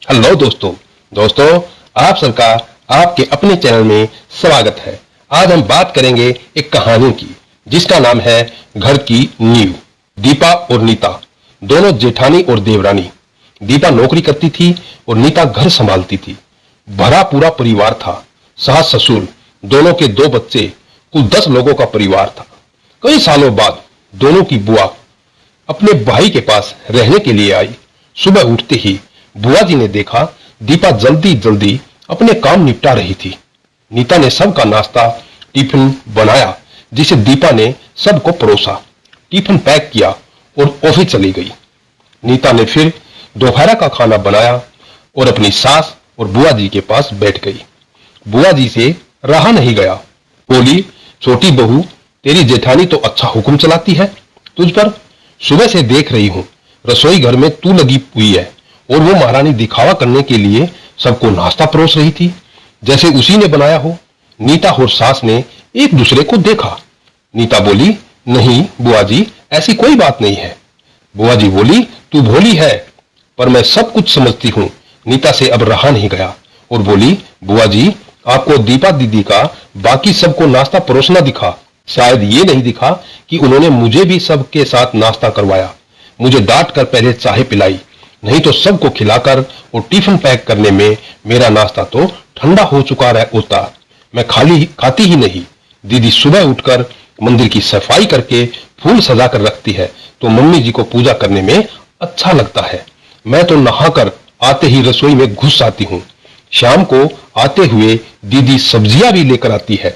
Hello दोस्तों आप सबका आपके अपने चैनल में स्वागत है। आज हम बात करेंगे एक कहानी की जिसका नाम है घर की नींव। दीपा और नीता दोनों जेठानी और देवरानी। दीपा नौकरी करती थी और नीता घर संभालती थी। भरा पूरा परिवार था, सास ससुर दोनों के 2 बच्चे, कुल 10 लोगों का परिवार था। कई सालों बाद दोनों की बुआ अपने भाई के पास रहने के लिए आई। सुबह उठते ही बुआ जी ने देखा दीपा जल्दी जल्दी अपने काम निपटा रही थी। नीता ने सबका नाश्ता टिफिन बनाया जिसे दीपा ने सबको परोसा। टिफिन पैक किया और ऑफिस चली गई। नीता ने फिर दोपहर का खाना बनाया और अपनी सास और बुआ जी के पास बैठ गई। बुआ जी से रहा नहीं गया, बोली, छोटी बहू, तेरी जेठानी तो अच्छा हुक्म चलाती है तुझ पर। सुबह से देख रही हूं रसोई घर में तू लगी हुई है और वो महारानी दिखावा करने के लिए सबको नाश्ता परोस रही थी जैसे उसी ने बनाया हो। नीता और सास ने एक दूसरे को देखा। नीता बोली, नहीं बुआ जी, ऐसी कोई बात नहीं है। बुआ जी बोली, तू भोली है पर मैं सब कुछ समझती हूँ। नीता से अब रहा नहीं गया और बोली, बुआ जी, आपको दीपा दीदी का बाकी सबको नाश्ता परोसना दिखा, शायद ये नहीं दिखा कि उन्होंने मुझे भी सबके साथ नाश्ता करवाया। मुझे डांट कर पहले चाय पिलाई, नहीं तो सबको खिलाकर और टिफिन पैक करने में मेरा नाश्ता तो ठंडा हो चुका होता। मैं खाती ही नहीं। दीदी सुबह उठकर मंदिर की सफाई करके फूल सजा कर रखती है तो मम्मी जी को पूजा करने में अच्छा लगता है। मैं तो नहाकर आते ही रसोई में घुस आती हूँ। शाम को आते हुए दीदी सब्जियां भी लेकर आती है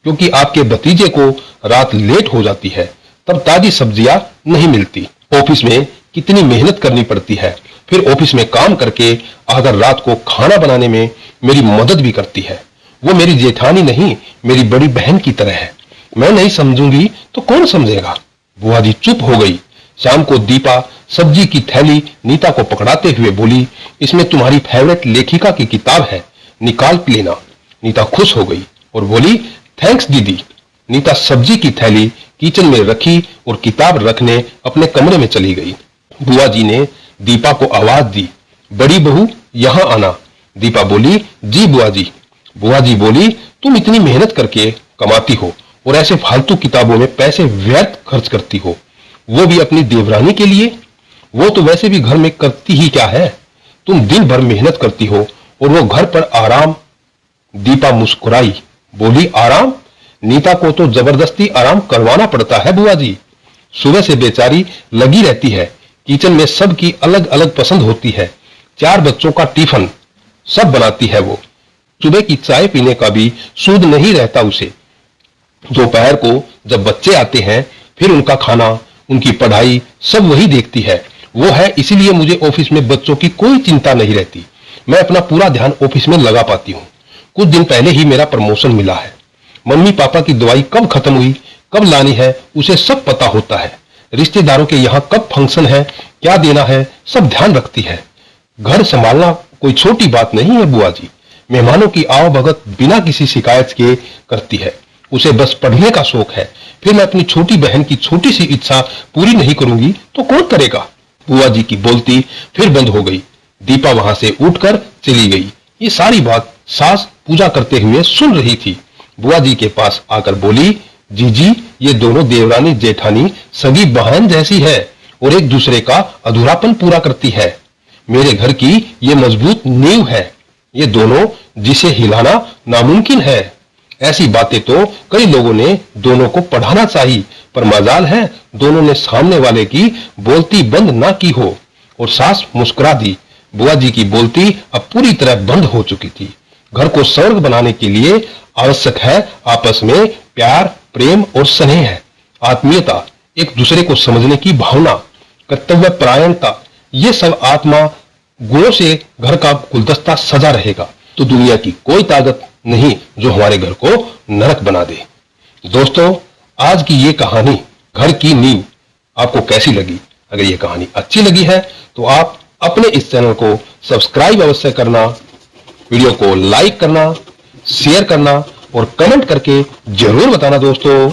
क्योंकि आपके भतीजे को रात लेट हो जाती है, तब ताजी सब्जियां नहीं मिलती। ऑफिस में कितनी मेहनत करनी पड़ती है, फिर ऑफिस में काम करके आकर रात को खाना बनाने में मेरी मदद भी करती है। वो मेरी जेठानी नहीं, मेरी बड़ी बहन की तरह है। मैं नहीं समझूंगी तो कौन समझेगा। बुआ जी चुप हो गई। शाम को दीपा सब्जी की थैली नीता को पकड़ाते हुए बोली, इसमें तुम्हारी फेवरेट लेखिका की किताब है, निकाल लेना। नीता खुश हो गई और बोली, थैंक्स दीदी। नीता सब्जी की थैली किचन में रखी और किताब रखने अपने कमरे में चली गई। बुआ जी ने दीपा को आवाज दी, बड़ी बहू यहां आना। दीपा बोली, जी बुआ जी। बुआ जी बोली, तुम इतनी मेहनत करके कमाती हो और ऐसे फालतू किताबों में पैसे व्यर्थ खर्च करती हो, वो भी अपनी देवरानी के लिए। वो तो वैसे भी घर में करती ही क्या है, तुम दिन भर मेहनत करती हो और वो घर पर आराम। दीपा मुस्कुराई, बोली, आराम? नीता को तो जबरदस्ती आराम करवाना पड़ता है बुआ जी। सुबह से बेचारी लगी रहती है। किचन में सबकी अलग अलग पसंद होती है। 4 बच्चों का टिफिन सब बनाती है वो। सुबह की चाय पीने का भी सूद नहीं रहता उसे। दोपहर को जब बच्चे आते हैं फिर उनका खाना, उनकी पढ़ाई सब वही देखती है। वो है इसीलिए मुझे ऑफिस में बच्चों की कोई चिंता नहीं रहती। मैं अपना पूरा ध्यान ऑफिस में लगा पाती हूँ। कुछ दिन पहले ही मेरा प्रमोशन मिला है। मम्मी पापा की दवाई कब खत्म हुई, कब लानी है, उसे सब पता होता है। रिश्तेदारों के यहाँ कब फंक्शन है, क्या देना है, सब ध्यान रखती है। घर संभालना कोई छोटी बात नहीं है बुआ जी। मेहमानों की आवभगत बिना किसी शिकायत के करती है। उसे बस पढ़ने का शौक है। फिर मैं अपनी छोटी बहन की छोटी सी इच्छा पूरी नहीं करूंगी तो कौन करेगा। बुआ जी की बोलती फिर बंद हो गई। दीपा वहां से उठकर चली गई। ये सारी बात सास पूजा करते हुए सुन रही थी। बुआ जी के पास आकर बोली, जीजी, ये दोनों देवरानी जेठानी सगी बहन जैसी है और एक दूसरे का अधूरापन पूरा करती है। मेरे घर की ये मजबूत नींव है। ये दोनों जिसे हिलाना नामुमकिन है। ऐसी बातें तो कई लोगों ने दोनों को पढ़ाना चाहिए, पर मजाल है दोनों ने सामने वाले की बोलती बंद ना की हो। और सास मुस्कुरा दी। बुआ जी की बोलती अब पूरी तरह बंद हो चुकी थी। घर को स्वर्ग बनाने के लिए आवश्यक है आपस में प्यार, प्रेम और स्नेह, आत्मीयता, एक दूसरे को समझने की भावना, कर्तव्य परायणता। ये सब आत्मा गुणों से घर का गुलदस्ता सजा रहेगा तो दुनिया की कोई ताकत नहीं जो हमारे घर को नरक बना दे। दोस्तों, आज की ये कहानी घर की नींव आपको कैसी लगी? अगर ये कहानी अच्छी लगी है तो आप अपने इस चैनल को सब्सक्राइब अवश्य करना, वीडियो को लाइक करना, शेयर करना और कमेंट करके जरूर बताना दोस्तों।